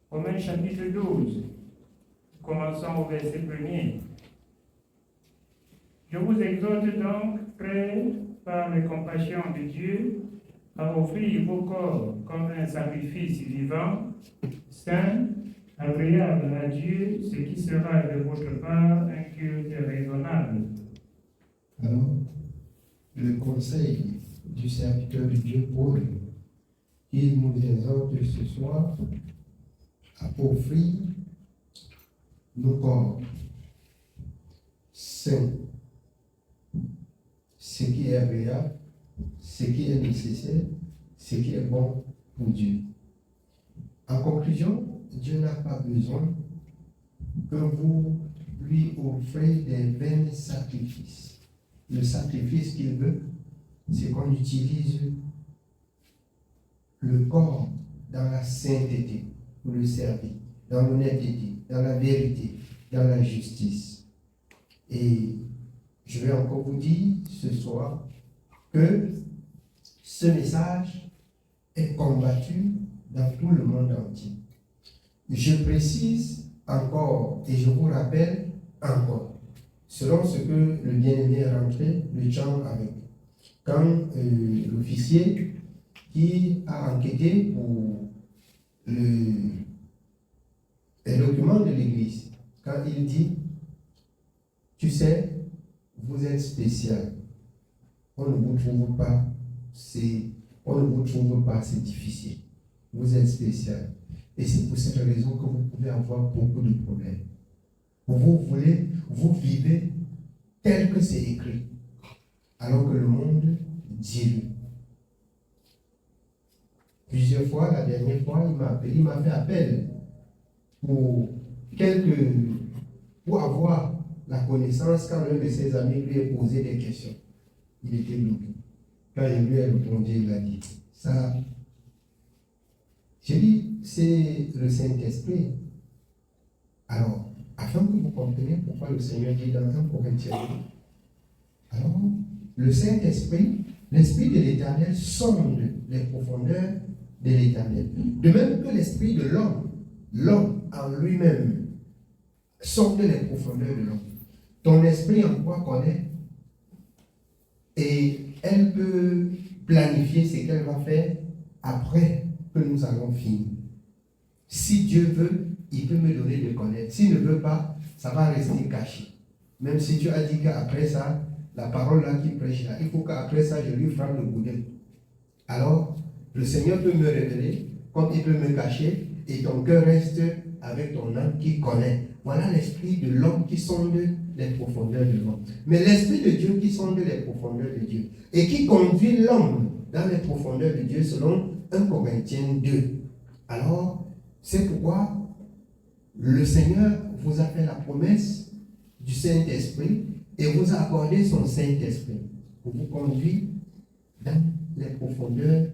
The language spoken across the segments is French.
Romains chapitre 12, commençons au verset 1er. Je vous exhorte donc, frères, par les compassions de Dieu, à offrir vos corps comme un sacrifice vivant, saint, agréable à Dieu, ce qui sera de votre part un culte raisonnable. Alors, le conseil du serviteur de Dieu Paul, il nous exhorte ce soir à offrir nos corps saints, ce qui est agréable, ce qui est nécessaire, ce qui est bon pour Dieu. En conclusion, Dieu n'a pas besoin que vous lui offrez des vains sacrifices. Le sacrifice qu'il veut, c'est qu'on utilise le corps dans la sainteté pour le servir, dans l'honnêteté, dans la vérité, dans la justice. Et je vais encore vous dire ce soir que ce message est combattu dans tout le monde entier. Je précise encore et je vous rappelle encore, selon ce que le bien-aimé est rentré le chant avec. Quand l'officier qui a enquêté pour les documents de l'Église, quand il dit, tu sais, vous êtes spécial, on ne vous trouve pas, c'est difficile, vous êtes spécial. Et c'est pour cette raison que vous pouvez avoir beaucoup de problèmes. Vous vivez tel que c'est écrit, alors que le monde dit. Plusieurs fois, la dernière fois, il m'a fait appel pour avoir la connaissance quand l'un de ses amis lui a posé des questions. Il était bloqué. Quand il lui a répondu, il a dit, ça, j'ai dit, c'est le Saint-Esprit. Alors, afin que vous compreniez pourquoi le Seigneur dit dans 1 Corinthiens, alors, le Saint-Esprit, l'Esprit de l'Éternel sonde les profondeurs de l'Éternel. De même que l'Esprit de l'homme en lui-même, sonde les profondeurs de l'homme. Ton esprit en quoi connaît? Et elle peut planifier ce qu'elle va faire après que nous allons finir. Si Dieu veut, il peut me donner de connaître. S'il ne veut pas, ça va rester caché. Même si tu as dit qu'après ça, la parole là qui prêche là, il faut qu'après ça, je lui frappe le boudin. Alors, le Seigneur peut me révéler, comme il peut me cacher, et ton cœur reste avec ton âme qui connaît. Voilà l'esprit de l'homme qui sonde les profondeurs de l'homme. Mais l'esprit de Dieu qui sonde les profondeurs de Dieu et qui conduit l'homme dans les profondeurs de Dieu selon 1 Corinthiens 2. Alors, c'est pourquoi le Seigneur vous a fait la promesse du Saint-Esprit et vous a accordé son Saint-Esprit pour vous conduire dans les profondeurs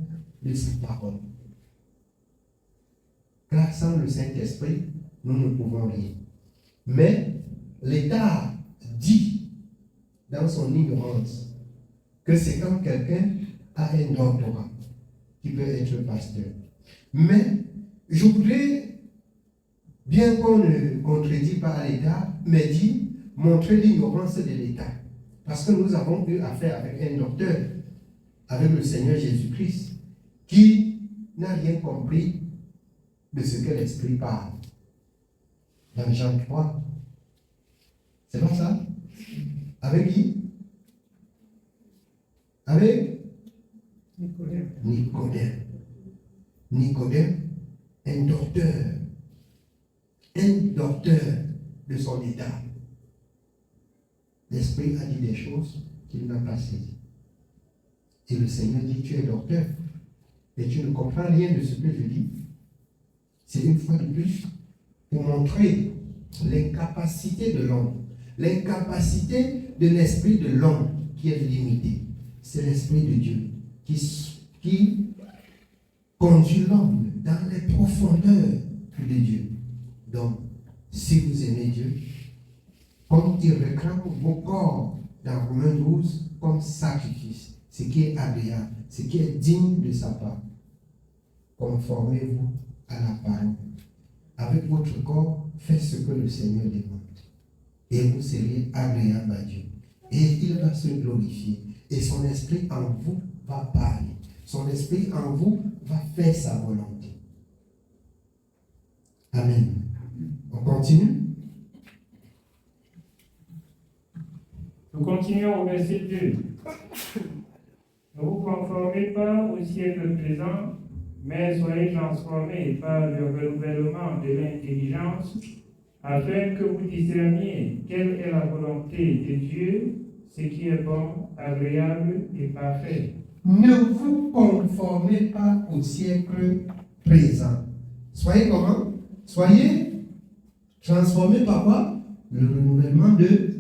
de sa parole. Car sans le Saint-Esprit, nous ne pouvons rien. Mais l'État dit dans son ignorance que c'est quand quelqu'un a un doctorat qui peut être pasteur. Mais je voudrais, bien qu'on ne contredit pas l'État, mais dit montrer l'ignorance de l'État. Parce que nous avons eu affaire avec un docteur, avec le Seigneur Jésus-Christ, qui n'a rien compris de ce que l'Esprit parle. Dans Jean 3. C'est pas ça? Avec qui? Avec Nicodème, un docteur de son état. L'Esprit a dit des choses qu'il n'a pas saisies. Et le Seigneur dit, tu es docteur, et tu ne comprends rien de ce que je dis. C'est une fois de plus pour montrer l'incapacité de l'homme, l'incapacité de l'esprit de l'homme qui est limité. C'est l'Esprit de Dieu qui conduit l'homme dans les profondeurs de Dieu. Donc, si vous aimez Dieu, comme il réclame vos corps dans Romains 12 comme sacrifice, ce qui est agréable, ce qui est digne de sa part, conformez-vous à la parole. avec votre corps, faites ce que le Seigneur demande. Et vous serez agréable à Dieu. Et il va se glorifier. Et son esprit en vous va parler. Son esprit en vous va faire sa volonté. Amen. On continue. Nous continuons au verset 2. Ne vous conformez pas au siècle présent, mais soyez transformés par le renouvellement de l'intelligence, afin que vous discerniez quelle est la volonté de Dieu, ce qui est bon, agréable et parfait. Ne vous conformez pas au siècle présent. Soyez comment? Soyez transformés par quoi? Le renouvellement de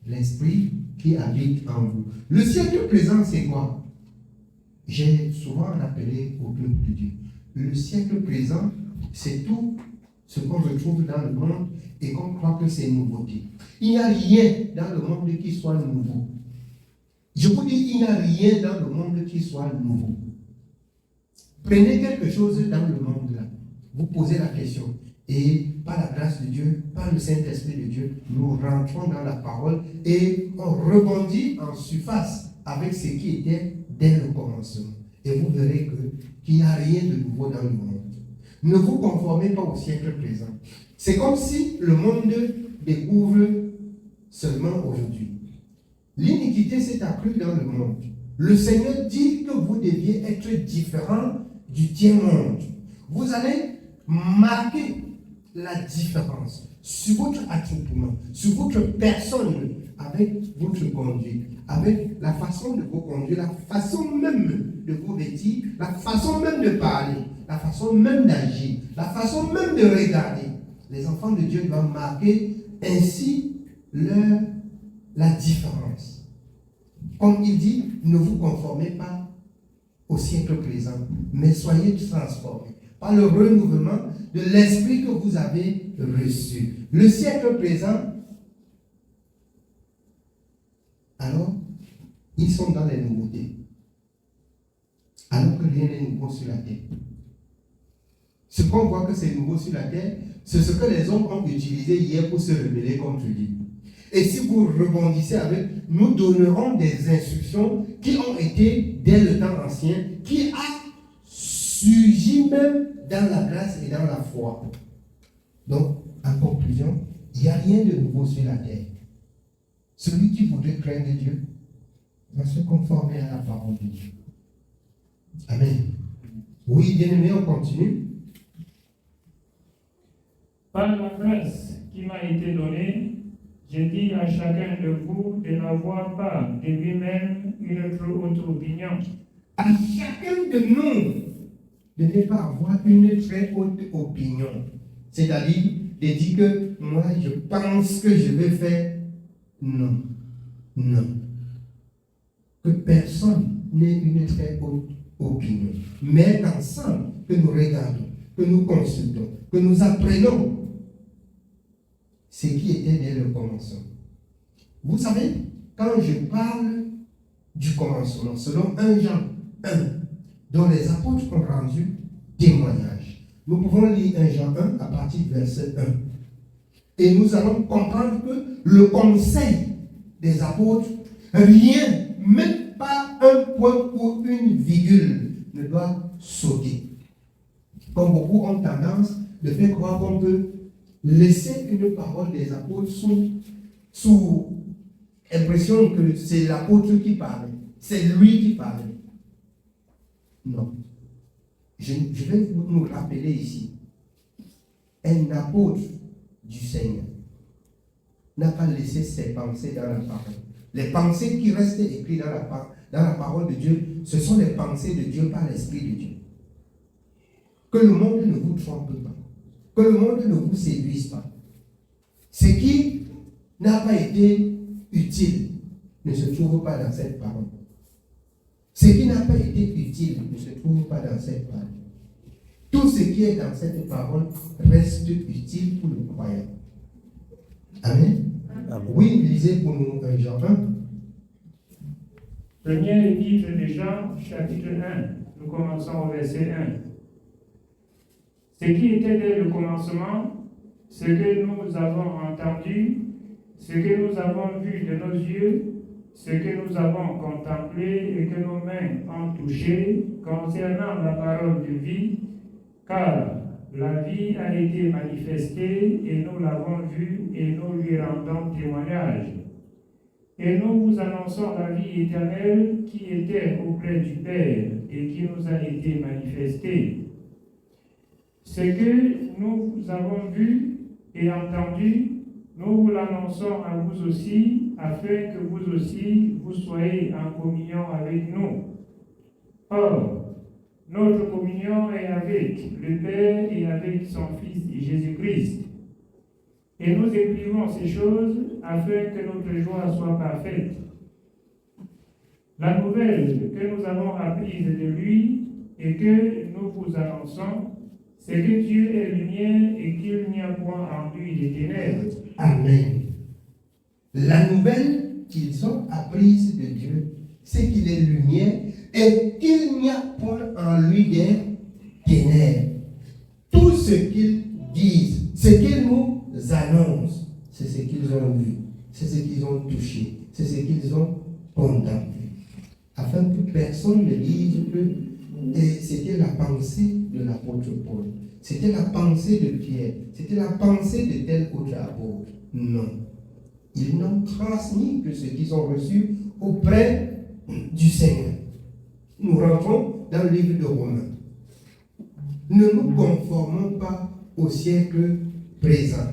l'esprit qui habite en vous. Le siècle présent, c'est quoi? J'ai souvent appelé au peuple de Dieu. Le siècle présent, c'est tout ce qu'on retrouve dans le monde et qu'on croit que c'est nouveauté. Il n'y a rien dans le monde qui soit nouveau. Je vous dis, il n'y a rien dans le monde qui soit nouveau. Prenez quelque chose dans le monde là. Vous posez la question. Et par la grâce de Dieu, par le Saint-Esprit de Dieu, nous rentrons dans la parole et on rebondit en surface avec ce qui était dès le commencement. Et vous verrez qu'il n'y a rien de nouveau dans le monde. Ne vous conformez pas au siècle présent. C'est comme si le monde découvre seulement aujourd'hui. L'iniquité s'est accrue dans le monde. Le Seigneur dit que vous deviez être différent du tiers-monde. Vous allez marquer la différence sur votre attroupement, sur votre personne, avec votre conduite, avec la façon de vous conduire, la façon même de vous vêtir, la façon même de parler, la façon même d'agir, la façon même de regarder. Les enfants de Dieu doivent marquer ainsi la différence. Comme il dit, ne vous conformez pas au siècle présent, mais soyez transformés par le renouvellement de l'esprit que vous avez reçu. Le siècle présent, alors, ils sont dans les nouveautés. Alors que rien n'est nouveau sur la terre. Ce qu'on voit que c'est nouveau sur la terre, c'est ce que les hommes ont utilisé hier pour se rebeller contre Dieu. Et si vous rebondissez avec, nous donnerons des instructions qui ont été dès le temps ancien, qui a surgi même dans la grâce et dans la foi. Donc, en conclusion, il n'y a rien de nouveau sur la terre. Celui qui voudrait craindre Dieu va se conformer à la parole de Dieu. Amen. Oui, bien-aimé, on continue. Par la grâce qui m'a été donnée, je dis à chacun de vous de n'avoir pas de lui-même une trop haute opinion. À chacun de nous de ne pas avoir une très haute opinion. C'est-à-dire de dire que moi je pense que je vais faire. Non. Non. Que personne n'ait une très haute opinion. Mais ensemble, que nous regardons, que nous consultons, que nous apprenons ce qui était dès le commencement. Vous savez, quand je parle du commencement, selon 1 Jean 1, dont les apôtres ont rendu témoignage, nous pouvons lire 1 Jean 1 à partir du verset 1. Et nous allons comprendre que le conseil des apôtres, rien, même pas un point ou une virgule, ne doit sauter. Comme beaucoup ont tendance de faire croire qu'on peut laisser une parole des apôtres sous impression que c'est l'apôtre qui parle, c'est lui qui parle. Non. Je vais nous rappeler ici. Un apôtre du Seigneur n'a pas laissé ses pensées dans la parole. Les pensées qui restent écrites dans la parole de Dieu, ce sont les pensées de Dieu par l'Esprit de Dieu. Que le monde ne vous trompe pas. Que le monde ne vous séduise pas. Ce qui n'a pas été utile ne se trouve pas dans cette parole. Ce qui n'a pas été utile ne se trouve pas dans cette parole. Tout ce qui est dans cette parole reste utile pour le croyant. Amen. Amen. Oui, lisez pour nous Jean 1. Premier épître de Jean, chapitre 1. Nous commençons au verset 1. Ce qui était dès le commencement, ce que nous avons entendu, ce que nous avons vu de nos yeux, ce que nous avons contemplé et que nos mains ont touché concernant la parole de vie, car la vie a été manifestée et nous l'avons vue et nous lui rendons témoignage. Et nous vous annonçons la vie éternelle qui était auprès du Père et qui nous a été manifestée. Ce que nous avons vu et entendu, nous vous l'annonçons à vous aussi, afin que vous aussi vous soyez en communion avec nous. Or, notre communion est avec le Père et avec son Fils Jésus-Christ. Et nous écrivons ces choses afin que notre joie soit parfaite. La nouvelle que nous avons apprise de lui et que nous vous annonçons, c'est que Dieu est lumière et qu'il n'y a point en lui de ténèbres. Amen. La nouvelle qu'ils ont apprise de Dieu, c'est qu'il est lumière et qu'il n'y a point en lui des ténèbres. Tout ce qu'ils disent, ce qu'ils nous annoncent, c'est ce qu'ils ont vu, c'est ce qu'ils ont touché, c'est ce qu'ils ont contemplé. Afin que personne ne dise que c'était la pensée de l'apôtre Paul, c'était la pensée de Pierre, c'était la pensée de tel autre apôtre. Non. Ils n'ont transmis que ce qu'ils ont reçu auprès du Seigneur. Nous rentrons dans le livre de Romains. Ne nous conformons pas au siècle présent.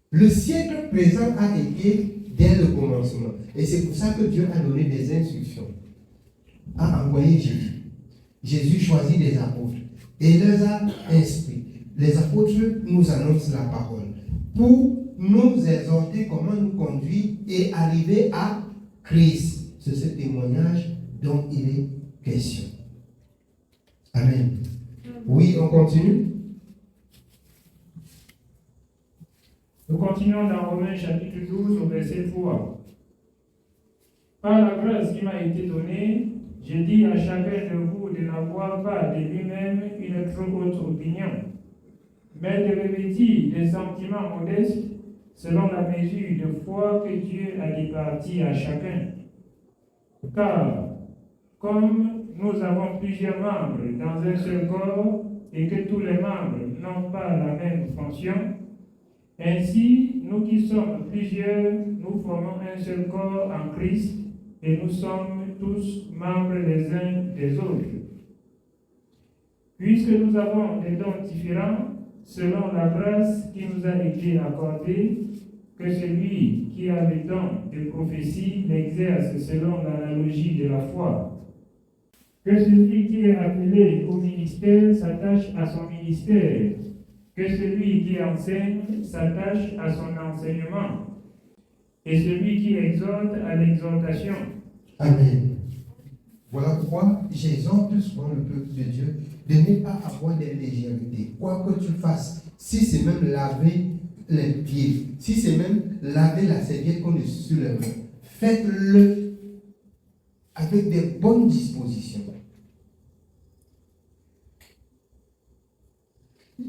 Le siècle présent a été dès le commencement. Et c'est pour ça que Dieu a donné des instructions. A envoyé Jésus. Jésus choisit des apôtres et les a instruits. Les apôtres nous annoncent la parole pour nous exhorter comment nous conduire et arriver à Christ. C'est ce témoignage dont il est question. Amen. Oui, on continue. Nous continuons dans Romains chapitre 12 au verset 3. Par la grâce qui m'a été donnée, je dis à chacun de vous de n'avoir pas de lui-même une trop haute opinion, mais de revêtir des sentiments modestes selon la mesure de foi que Dieu a départie à chacun. Car, comme nous avons plusieurs membres dans un seul corps et que tous les membres n'ont pas la même fonction, ainsi, nous qui sommes plusieurs, nous formons un seul corps en Christ et nous sommes tous membres les uns des autres. Puisque nous avons des dons différents, selon la grâce qui nous a été accordée, que celui qui a le don de prophétie l'exerce selon l'analogie de la foi. Que celui qui est appelé au ministère s'attache à son ministère. Que celui qui enseigne s'attache à son enseignement. Et celui qui exhorte à l'exhortation. Amen. Voilà pourquoi j'exhorte souvent le peuple de Dieu de ne pas avoir des légèretés. Quoi que tu fasses, si c'est même laver les pieds, si c'est même laver la serviette qu'on est sur les mains, faites-le avec des bonnes dispositions.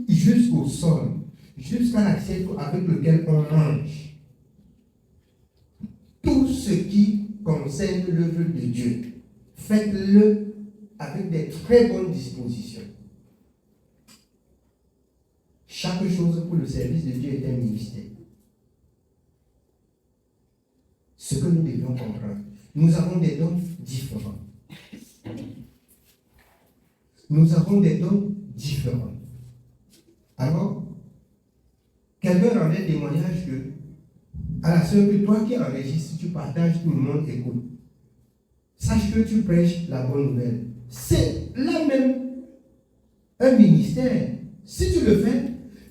Jusqu'au sol, jusqu'à l'assiette avec lequel on mange. Tout ce qui concerne l'œuvre de Dieu, faites-le avec des très bonnes dispositions. Chaque chose pour le service de Dieu est un ministère. Ce que nous devons comprendre, nous avons des dons différents. Nous avons des dons différents. Alors, quelqu'un rendait témoignage que, à la sœur, que toi qui enregistres, tu partages, tout le monde écoute. Sache que tu prêches la bonne nouvelle. C'est là même un ministère. Si tu le fais,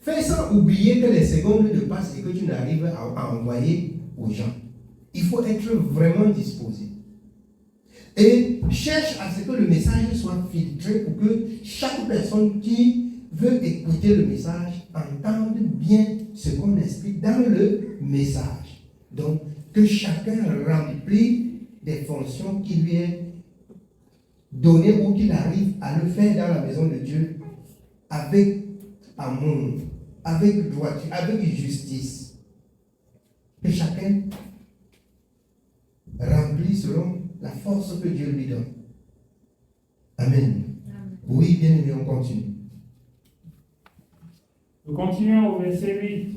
fais sans oublier que les secondes ne passent et que tu n'arrives à envoyer aux gens. Il faut être vraiment disposé. Et cherche à ce que le message soit filtré pour que chaque personne qui veut écouter le message entende bien ce qu'on explique dans le message. Donc, que chacun remplisse des fonctions qui lui est données ou qu'il arrive à le faire dans la maison de Dieu avec amour, avec droiture, avec justice. Que chacun remplisse selon la force que Dieu lui donne. Amen. Oui, bien aimé, on continue. Nous continuons au verset 8.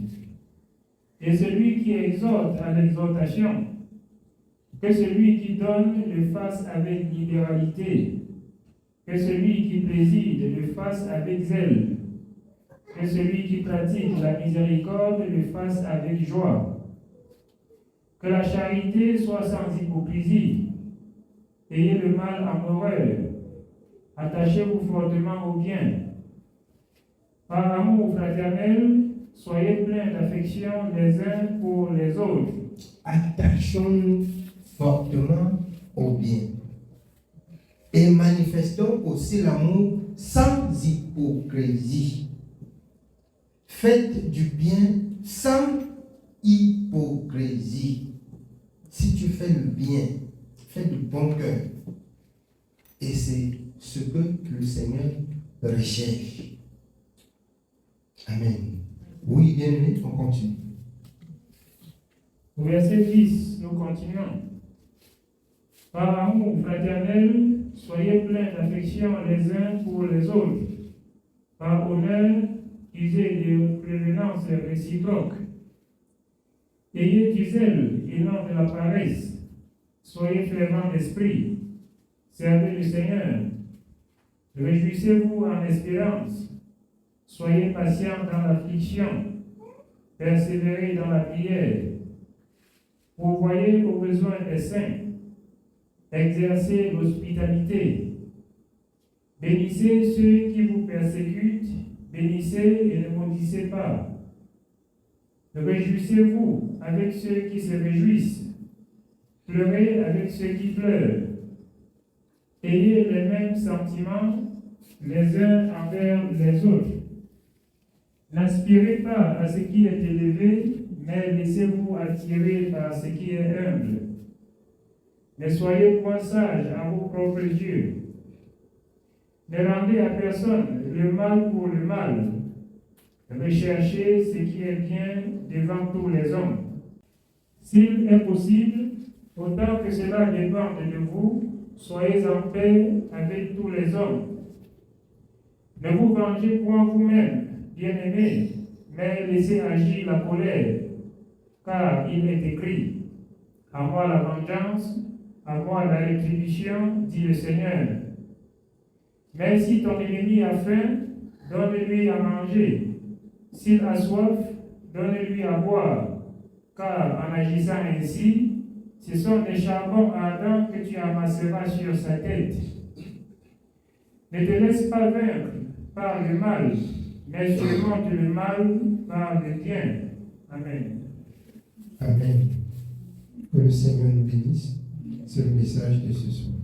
Et celui qui exhorte à l'exhortation, que celui qui donne le fasse avec libéralité, que celui qui préside le fasse avec zèle, que celui qui pratique la miséricorde le fasse avec joie. Que la charité soit sans hypocrisie. Ayez le mal amoureux. Attachez-vous fortement au bien. Par amour fraternel, soyez pleins d'affection les uns pour les autres. Attachons-nous fortement au bien. Et manifestons aussi l'amour sans hypocrisie. Faites du bien sans hypocrisie. Si tu fais le bien, fais du bon cœur. Et c'est ce que le Seigneur recherche. Amen. Oui, bien aimé, on continue. Au verset 10, nous continuons. Par amour fraternel, soyez pleins d'affection les uns pour les autres. Par honneur, usez de prévenance réciproque. Ayez du zèle et non de la paresse. Soyez fervents d'esprit. Servez le Seigneur. Réjouissez-vous en espérance. Soyez patients dans l'affliction. Persévérez dans la prière. Pourvoyez aux besoins des saints. Exercez l'hospitalité. Bénissez ceux qui vous persécutent. Bénissez et ne maudissez pas. Réjouissez-vous avec ceux qui se réjouissent. Pleurez avec ceux qui pleurent. Ayez les mêmes sentiments les uns envers les autres. N'aspirez pas à ce qui est élevé, mais laissez-vous attirer par ce qui est humble. Ne soyez point sages à vos propres yeux. Ne rendez à personne le mal pour le mal. Recherchez ce qui est bien devant tous les hommes. S'il est possible, autant que cela dépende de vous, soyez en paix avec tous les hommes. Ne vous vengez point vous-même, bien-aimés, mais laissez agir la colère, car il est écrit, « À moi la vengeance, à moi la rétribution, dit le Seigneur. » Mais si ton ennemi a faim, donne-lui à manger. S'il a soif, donne-lui à boire, car en agissant ainsi, ce sont des charbons ardents que tu amasseras sur sa tête. Ne te laisse pas vaincre par le mal, mais surmonte le mal par le bien. Amen. Amen. Que le Seigneur nous bénisse. C'est le message de ce soir.